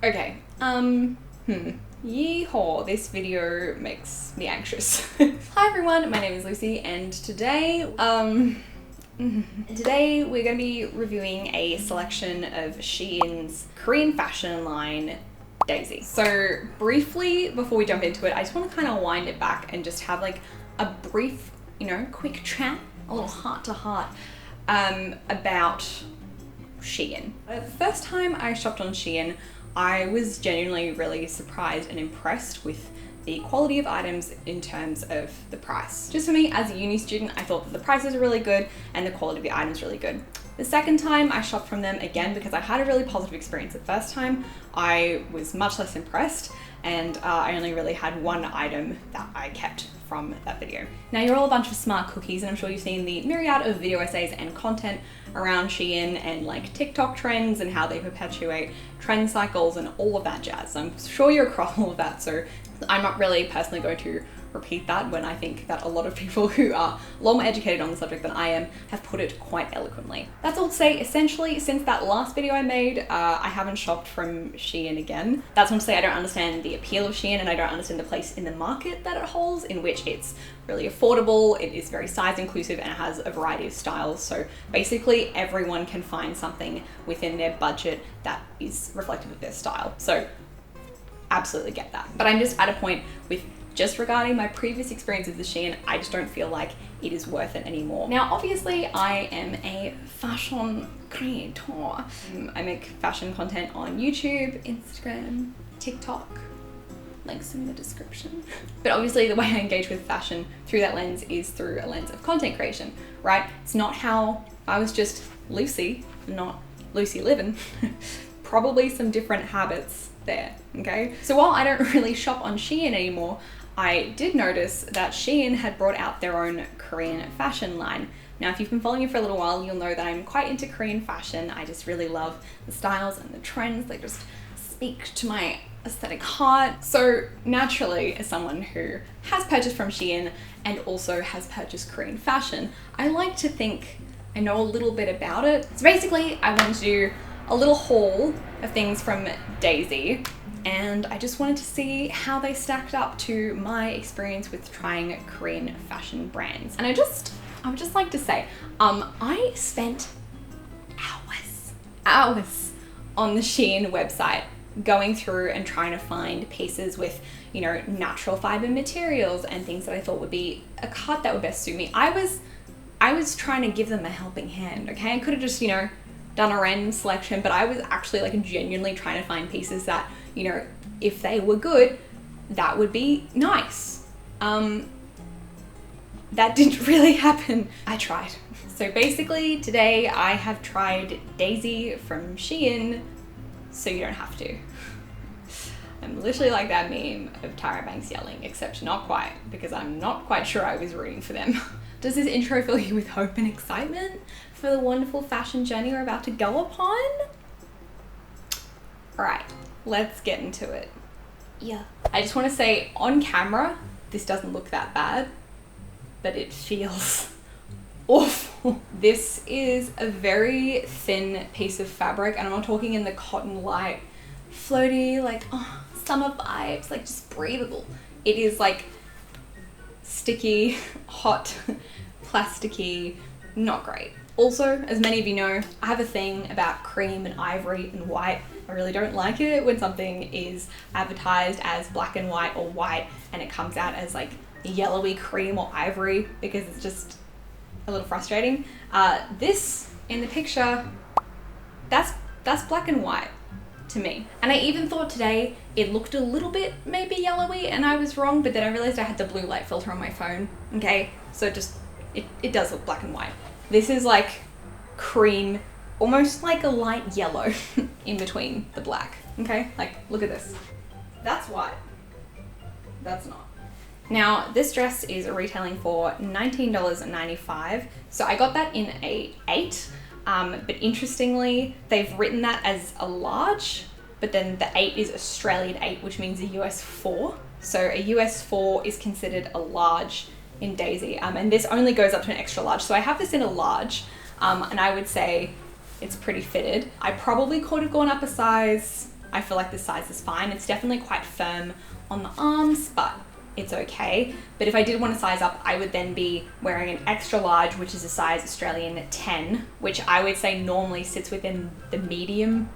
Okay, yeehaw, this video makes me anxious. Hi everyone, my name is Lucy and today we're going to be reviewing a selection of Shein's Korean fashion line, DAZY. So briefly, before we jump into it, I just want to kind of wind it back and just have like a brief, quick chat, a little heart to heart about Shein. The first time I shopped on Shein, I was genuinely really surprised and impressed with the quality of items in terms of the price. Just for me, as a uni student, I thought that the prices are really good and the quality of the items really good. The second time I shopped from them again because I had a really positive experience. The first time I was much less impressed and I only really had one item that I kept from that video. Now you're all a bunch of smart cookies and I'm sure you've seen the myriad of video essays and content around Shein and like TikTok trends and how they perpetuate trend cycles and all of that jazz. I'm sure you're across all of that, so I'm not really personally going to repeat that when I think that a lot of people who are a lot more educated on the subject than I am have put it quite eloquently. That's all to say, essentially, since that last video I made, I haven't shopped from Shein again. That's not to say I don't understand the appeal of Shein and I don't understand the place in the market that it holds, in which it's really affordable, it is very size inclusive, and it has a variety of styles. So basically everyone can find something within their budget that is reflective of their style. So absolutely get that. But I'm just at a point with just regarding my previous experience with the Shein, I just don't feel like it is worth it anymore. Now, obviously, I am a fashion creator. I make fashion content on YouTube, Instagram, TikTok, links in the description. But obviously, the way I engage with fashion through that lens is through a lens of content creation, right? It's not how I was just Lucy, not Lucy Livin. Probably some different habits there, okay? So while I don't really shop on Shein anymore, I did notice that Shein had brought out their own Korean fashion line. Now, if you've been following me for a little while, you'll know that I'm quite into Korean fashion. I just really love the styles and the trends. They just speak to my aesthetic heart. So naturally, as someone who has purchased from Shein and also has purchased Korean fashion, I like to think I know a little bit about it. So basically, I wanted to do a little haul of things from DAZY, and I just wanted to see how they stacked up to my experience with trying Korean fashion brands. And I would just like to say, I spent hours on the Shein website going through and trying to find pieces with, natural fiber materials and things that I thought would be a cut that would best suit me. I was trying to give them a helping hand, okay? I could have just, done a random selection, but I was actually like genuinely trying to find pieces that, if they were good, that would be nice. That didn't really happen. I tried. So basically today I have tried DAZY from Shein, so you don't have to. I'm literally like that meme of Tyra Banks yelling, except not quite, because I'm not quite sure I was rooting for them. Does this intro fill you with hope and excitement for the wonderful fashion journey we're about to go upon? All right, let's get into it. Yeah. I just want to say, on camera, this doesn't look that bad, but it feels awful. This is a very thin piece of fabric, and I'm not talking in the cotton light, floaty, like, summer vibes, like just breathable. It is like sticky, hot, plasticky, not great. Also, as many of you know, I have a thing about cream and ivory and white. I really don't like it when something is advertised as black and white or white and it comes out as like yellowy cream or ivory, because it's just a little frustrating. This in the picture, that's black and white to me. And I even thought today it looked a little bit maybe yellowy and I was wrong, but then I realized I had the blue light filter on my phone, okay? So it does look black and white. This is like cream, almost like a light yellow in between the black, okay? Like, look at this. That's white. That's not. Now, this dress is retailing for $19.95. So I got that in a 8, but interestingly, they've written that as a large, but then the 8 is Australian 8, which means a US 4. So a US 4 is considered a large in DAZY, and this only goes up to an extra large. So I have this in a large, and I would say it's pretty fitted. I probably could have gone up a size I feel like this size is fine. It's definitely quite firm on the arms, but it's okay. But if I did want to size up, I would then be wearing an extra large, which is a size Australian 10, which I would say normally sits within the medium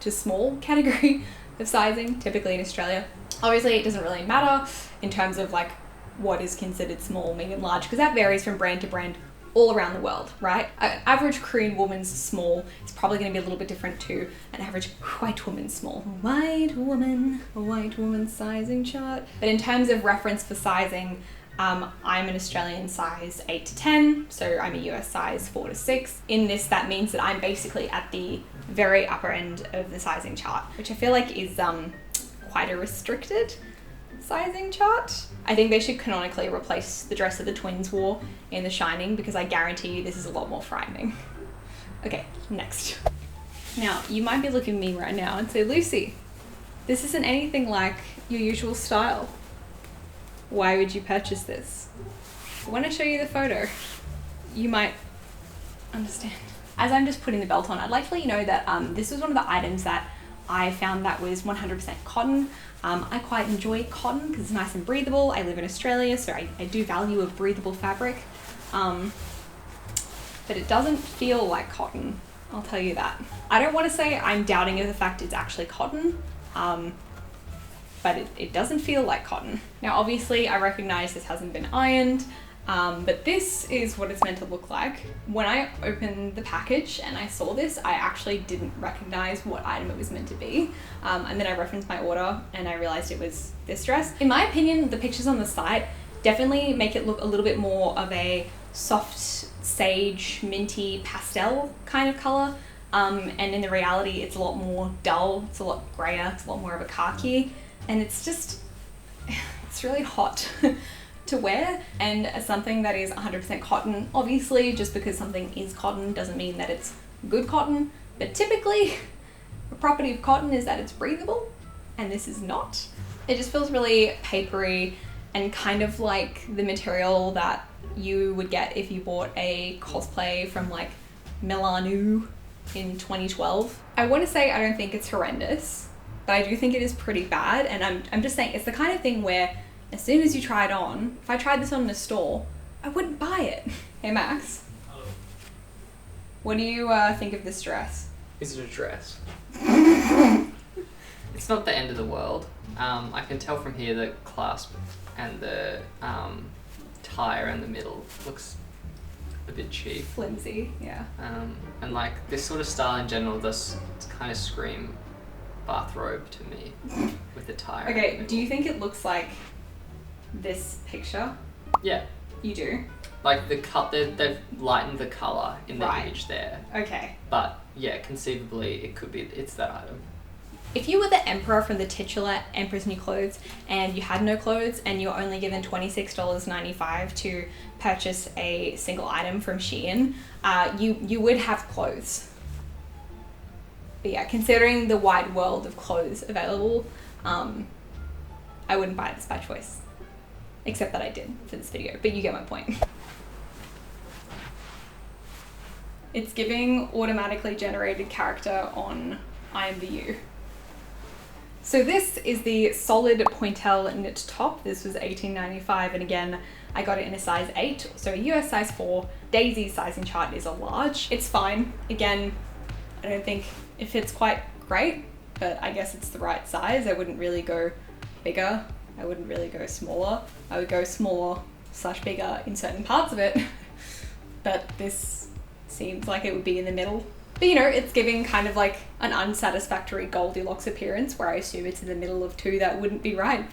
to small category of sizing, typically in Australia. Obviously, it doesn't really matter in terms of like what is considered small, medium, large, because that varies from brand to brand all around the world, right? An average Korean woman's small is probably going to be a little bit different to an average white woman's small. A white woman sizing chart. But in terms of reference for sizing, I'm an Australian size 8 to 10, so I'm a US size 4 to 6. In this, that means that I'm basically at the very upper end of the sizing chart, which I feel like is quite a restricted sizing chart. I think they should canonically replace the dress that the twins wore in The Shining, because I guarantee you this is a lot more frightening. Okay, next. Now, you might be looking at me right now and say, Lucy, this isn't anything like your usual style. Why would you purchase this? When I show you the photo, you might understand. As I'm just putting the belt on, I'd like to let you know that this was one of the items that I found that was 100% cotton. I quite enjoy cotton because it's nice and breathable. I live in Australia, so I do value a breathable fabric. But it doesn't feel like cotton, I'll tell you that. I don't want to say I'm doubting of the fact it's actually cotton, but it doesn't feel like cotton. Now, obviously, I recognize this hasn't been ironed, but this is what it's meant to look like. When I opened the package and I saw this, I actually didn't recognize what item it was meant to be. And then I referenced my order and I realized it was this dress. In my opinion, the pictures on the site definitely make it look a little bit more of a soft sage, minty, pastel kind of color. And in the reality, it's a lot more dull, it's a lot grayer, it's a lot more of a khaki. And it's just, it's really hot to wear, and as something that is 100% cotton, obviously just because something is cotton doesn't mean that it's good cotton, but typically the property of cotton is that it's breathable, and this is not. It just feels really papery and kind of like the material that you would get if you bought a cosplay from like Milanu in 2012. I want to say I don't think it's horrendous, but I do think it is pretty bad, and I'm just saying it's the kind of thing where as soon as you try it on, if I tried this on in a store, I wouldn't buy it. Hey Max. Hello. What do you think of this dress? Is it a dress? It's not the end of the world. I can tell from here the clasp and the tie around the middle looks a bit cheap. Flimsy, yeah. And like this sort of style in general does kind of scream bathrobe to me with the tie. Okay, do you think it looks like this picture? Yeah. You do? Like they've lightened the colour in the Right. image there. Okay. But yeah, conceivably it's that item. If you were the emperor from the titular Emperor's New Clothes and you had no clothes and you're only given $26.95 to purchase a single item from Shein, you would have clothes. But yeah, considering the wide world of clothes available, I wouldn't buy this by choice. Except that I did for this video, but you get my point. It's giving automatically generated character on IMVU. So this is the solid Pointel knit top. This was $18.95, and again, I got it in a size 8, so a US size 4. DAZY's sizing chart is a large. It's fine. Again, I don't think it fits quite great, but I guess it's the right size. I wouldn't really go bigger. I wouldn't really go smaller. I would go smaller / bigger in certain parts of it, but this seems like it would be in the middle. But you know, it's giving kind of like an unsatisfactory Goldilocks appearance where I assume it's in the middle of two that wouldn't be right.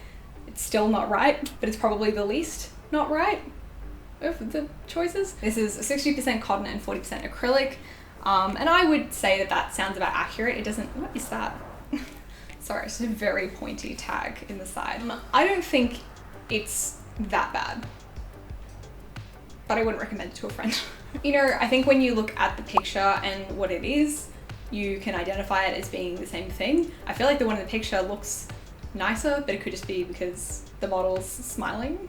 It's still not right, but it's probably the least not right of the choices. This is 60% cotton and 40% acrylic. And I would say that that sounds about accurate. It doesn't, what is that? Sorry, it's a very pointy tag in the side. I don't think it's that bad, but I wouldn't recommend it to a friend. You know, I think when you look at the picture and what it is, you can identify it as being the same thing. I feel like the one in the picture looks nicer, but it could just be because the model's smiling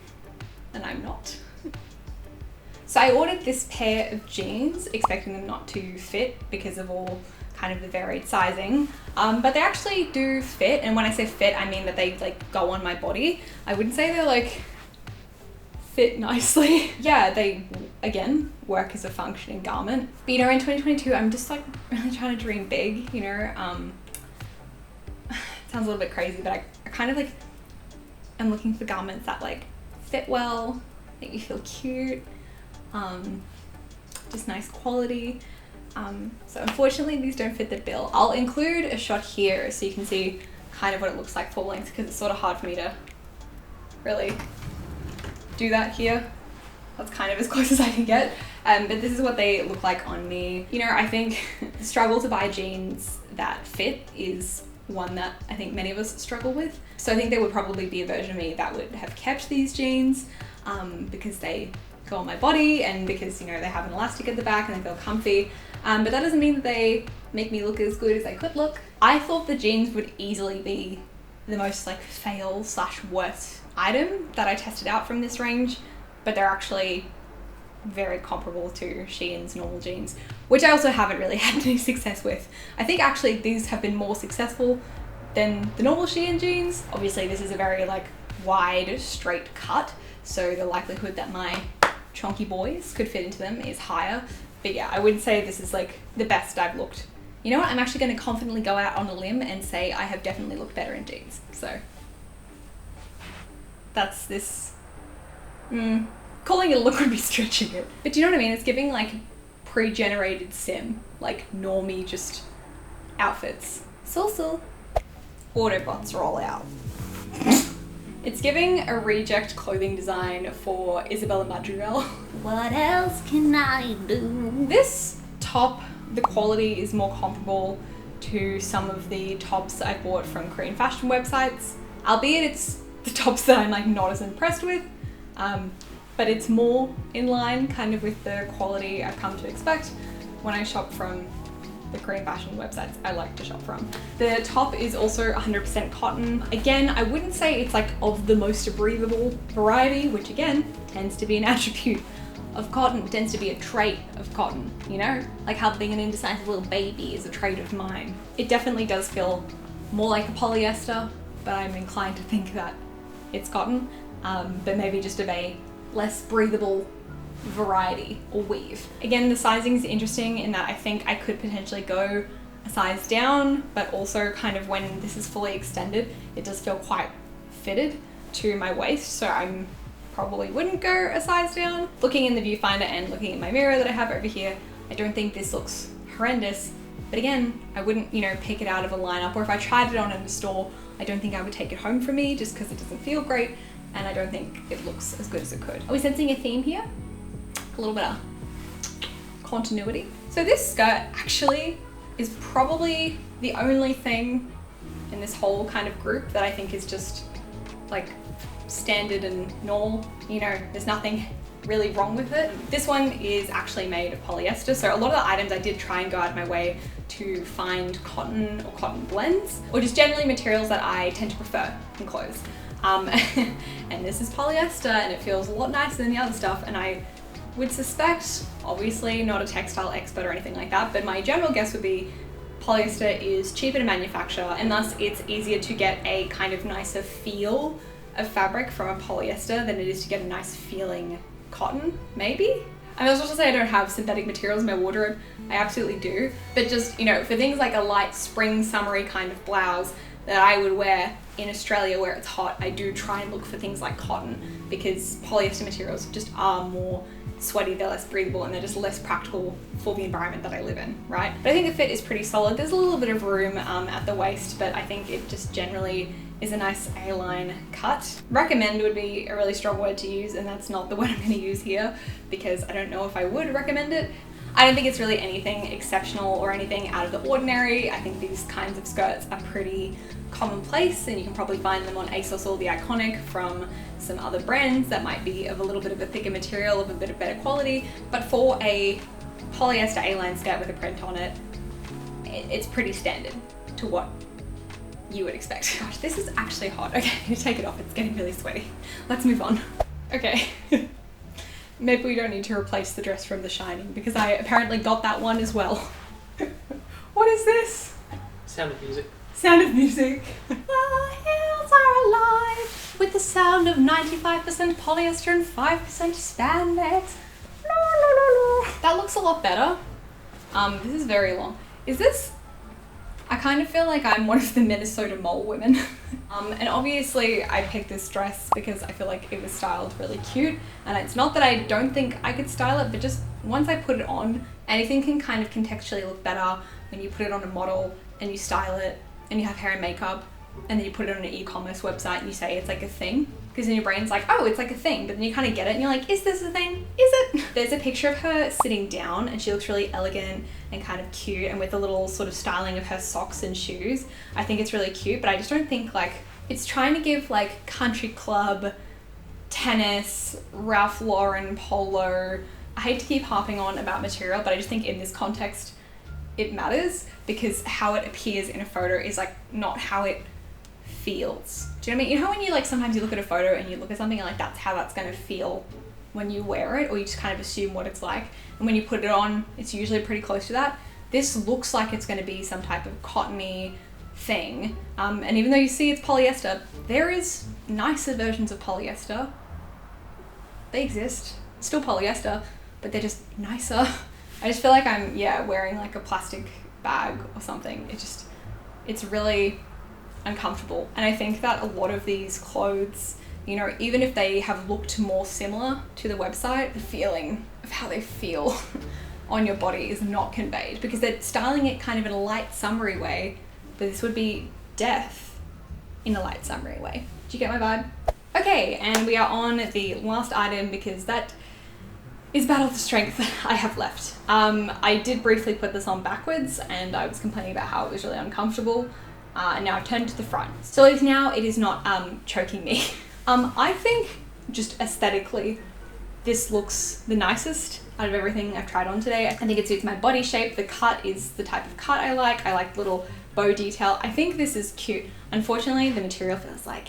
and I'm not. So I ordered this pair of jeans expecting them not to fit because of all kind of the varied sizing, but they actually do fit. And when I say fit, I mean that they like go on my body. I wouldn't say they're like fit nicely. Yeah, they again work as a functioning garment. But you know, in 2022, I'm just like really trying to dream big, you know. It sounds a little bit crazy, but I kind of like am looking for garments that like fit well, make you feel cute, just nice quality. So unfortunately these don't fit the bill. I'll include a shot here so you can see kind of what it looks like full length, because it's sort of hard for me to really do that here. That's kind of as close as I can get. But this is what they look like on me. You know, I think the struggle to buy jeans that fit is one that I think many of us struggle with. So I think there would probably be a version of me that would have kept these jeans because they go on my body and because, you know, they have an elastic at the back and they feel comfy. But that doesn't mean that they make me look as good as they could look. I thought the jeans would easily be the most like fail / worst item that I tested out from this range, but they're actually very comparable to Shein's normal jeans, which I also haven't really had any success with. I think actually these have been more successful than the normal Shein jeans. Obviously this is a very like wide straight cut, so the likelihood that my chonky boys could fit into them is higher. But yeah, I wouldn't say this is like the best I've looked. You know what, I'm actually going to confidently go out on a limb and say I have definitely looked better in jeans. So that's this. Calling it a look would be stretching it. But do you know what I mean? It's giving like pre-generated sim, like normie just outfits. So Autobots roll out. It's giving a reject clothing design for Isabella Madrigal. What else can I do? This top, the quality is more comparable to some of the tops I bought from Korean fashion websites, albeit it's the tops that I'm like not as impressed with. But it's more in line kind of with the quality I've come to expect when I shop from the Korean fashion websites I like to shop from. The top is also 100% cotton. Again, I wouldn't say it's like of the most breathable variety, which again tends to be an attribute of cotton, tends to be a trait of cotton, you know? Like how being an indecisive little baby is a trait of mine. It definitely does feel more like a polyester, but I'm inclined to think that it's cotton, but maybe just of a less breathable variety or weave. Again, the sizing is interesting in that I think I could potentially go a size down, but also kind of when this is fully extended, it does feel quite fitted to my waist, so I'm probably wouldn't go a size down. Looking in the viewfinder and looking in my mirror that I have over here, I don't think this looks horrendous, but again, I wouldn't, you know, pick it out of a lineup, or if I tried it on in the store, I don't think I would take it home for me just because it doesn't feel great, and I don't think it looks as good as it could. Are we sensing a theme here? A little bit of continuity. So this skirt actually is probably the only thing in this whole kind of group that I think is just like standard and normal. You know, there's nothing really wrong with it. This one is actually made of polyester, so a lot of the items I did try and go out of my way to find cotton or cotton blends, or just generally materials that I tend to prefer in clothes. And this is polyester and it feels a lot nicer than the other stuff, and I would suspect, obviously not a textile expert or anything like that, but my general guess would be polyester is cheaper to manufacture and thus it's easier to get a kind of nicer feel of fabric from a polyester than it is to get a nice feeling cotton, maybe? I was supposed to say I don't have synthetic materials in my wardrobe. I absolutely do. But just, you know, for things like a light spring summery kind of blouse that I would wear in Australia where it's hot, I do try and look for things like cotton because polyester materials just are more sweaty, they're less breathable, and they're just less practical for the environment that I live in, right? But I think the fit is pretty solid. There's a little bit of room at the waist, but I think it just generally is a nice A-line cut. Recommend would be a really strong word to use, and that's not the word I'm going to use here because I don't know if I would recommend it. I don't think it's really anything exceptional or anything out of the ordinary. I think these kinds of skirts are pretty commonplace, and you can probably find them on ASOS or The Iconic from some other brands that might be of a little bit of a thicker material, of a bit of better quality. But for a polyester A-line skirt with a print on it, it's pretty standard to what you would expect. Gosh, this is actually hot. Okay, I need to take it off. It's getting really sweaty. Let's move on. Okay. Maybe we don't need to replace the dress from The Shining because I apparently got that one as well. What is was this? Sound of Music. Sound of Music. The hills are alive with the sound of 95% polyester and 5% spandex. La, la, la, la. That looks a lot better. This is very long. Is this... I kind of feel like I'm one of the Minnesota mole women. And obviously I picked this dress because I feel like it was styled really cute. And it's not that I don't think I could style it, but just once I put it on, anything can kind of contextually look better when you put it on a model and you style it and you have hair and makeup and then you put it on an e-commerce website and you say it's like a thing. Because in your brain's like, oh, it's like a thing. But then you kind of get it and you're like, is this a thing? Is it? There's a picture of her sitting down and she looks really elegant and kind of cute, and with the little sort of styling of her socks and shoes. I think it's really cute, but I just don't think like, it's trying to give like country club, tennis, Ralph Lauren, polo. I hate to keep harping on about material, but I just think in this context, it matters because how it appears in a photo is like not how it feels. Do you know what I mean? You know how when you like sometimes you look at a photo and you look at something and like that's how that's going to feel when you wear it, or you just kind of assume what it's like, and when you put it on it's usually pretty close to that. This looks like it's going to be some type of cottony thing, and even though you see it's polyester, there is nicer versions of polyester. They exist. It's still polyester, but they're just nicer. I just feel like I'm wearing like a plastic bag or something. It's really uncomfortable. And I think that a lot of these clothes, you know, even if they have looked more similar to the website, the feeling of how they feel on your body is not conveyed because they're styling it kind of in a light summery way, but this would be death in a light summery way. Do you get my vibe? Okay, and we are on the last item because that is about all the strength I have left. I did briefly put this on backwards and I was complaining about how it was really uncomfortable. And now I've turned to the front. So at least now it is not choking me. I think just aesthetically, this looks the nicest out of everything I've tried on today. I think it suits my body shape. The cut is the type of cut I like. I like little bow detail. I think this is cute. Unfortunately, the material feels like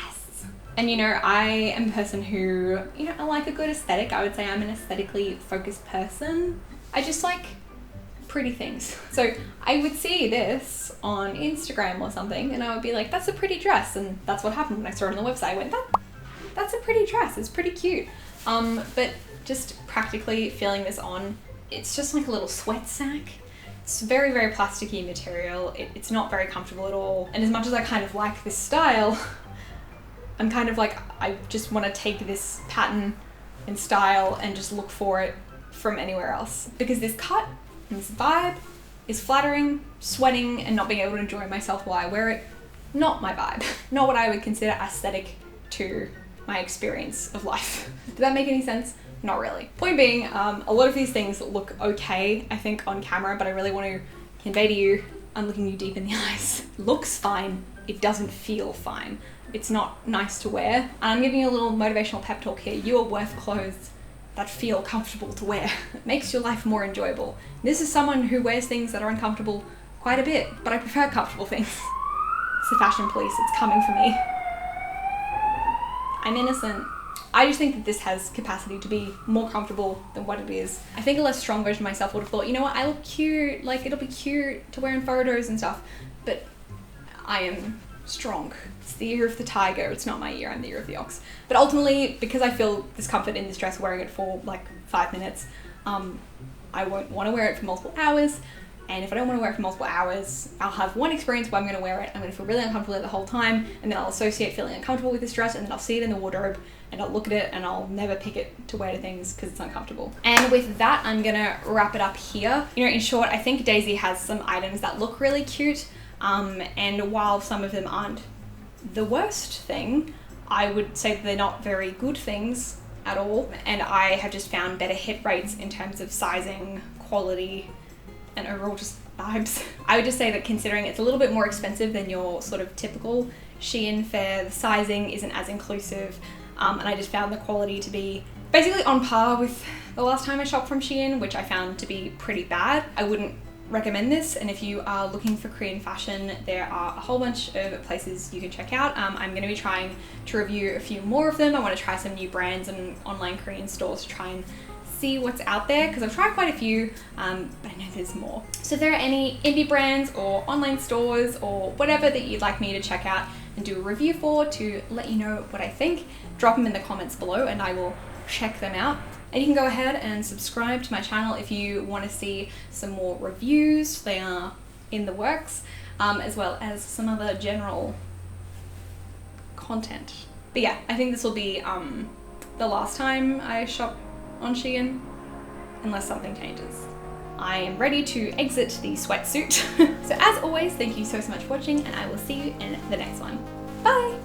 ass. And you know, I am a person who, you know, I like a good aesthetic. I would say I'm an aesthetically focused person. I just like pretty things. So I would see this on Instagram or something and I would be like, that's a pretty dress. And that's what happened when I saw it on the website. I went, that's a pretty dress. It's pretty cute. But just practically feeling this on, it's just like a little sweat sack. It's very, very plasticky material. It's not very comfortable at all. And as much as I kind of like this style, I'm kind of like, I just want to take this pattern and style and just look for it from anywhere else. Because this cut and this vibe is flattering, sweating, and not being able to enjoy myself while I wear it. Not my vibe. Not what I would consider aesthetic to my experience of life. Did that make any sense? Not really. Point being, a lot of these things look okay, I think, on camera, but I really want to convey to you, I'm looking you deep in the eyes. Looks fine, it doesn't feel fine. It's not nice to wear. And I'm giving you a little motivational pep talk here. You are worth clothes that feel comfortable to wear. It makes your life more enjoyable. This is someone who wears things that are uncomfortable quite a bit, but I prefer comfortable things. It's the fashion police, it's coming for me. I'm innocent. I just think that this has capacity to be more comfortable than what it is. I think a less strong version of myself would have thought, you know what, I look cute, like it'll be cute to wear in photos and stuff, but I am strong. It's the year of the tiger, it's not my year, I'm the year of the ox. But ultimately, because I feel discomfort in this dress wearing it for like 5 minutes, I won't want to wear it for multiple hours. And if I don't want to wear it for multiple hours, I'll have one experience where I'm going to wear it, I'm going to feel really uncomfortable the whole time, and then I'll associate feeling uncomfortable with this dress, and then I'll see it in the wardrobe, and I'll look at it, and I'll never pick it to wear to things because it's uncomfortable. And with that, I'm going to wrap it up here. You know, in short, I think DAZY has some items that look really cute, and while some of them aren't the worst thing, I would say that they're not very good things at all, and I have just found better hit rates in terms of sizing, quality, and overall just vibes. I would just say that considering it's a little bit more expensive than your sort of typical Shein fare, the sizing isn't as inclusive, and I just found the quality to be basically on par with the last time I shopped from Shein, which I found to be pretty bad. I wouldn't recommend this, and if you are looking for Korean fashion, there are a whole bunch of places you can check out. I'm going to be trying to review a few more of them. I want to try some new brands and online Korean stores to try and see what's out there, because I've tried quite a few, but I know there's more. So if there are any indie brands or online stores or whatever that you'd like me to check out and do a review for, to let you know what I think, drop them in the comments below and I will check them out. And you can go ahead and subscribe to my channel if you want to see some more reviews. They are in the works, as well as some other general content. But yeah, I think this will be the last time I shop on Shein, unless something changes. I am ready to exit the sweatsuit. So as always, thank you so much for watching, and I will see you in the next one. Bye!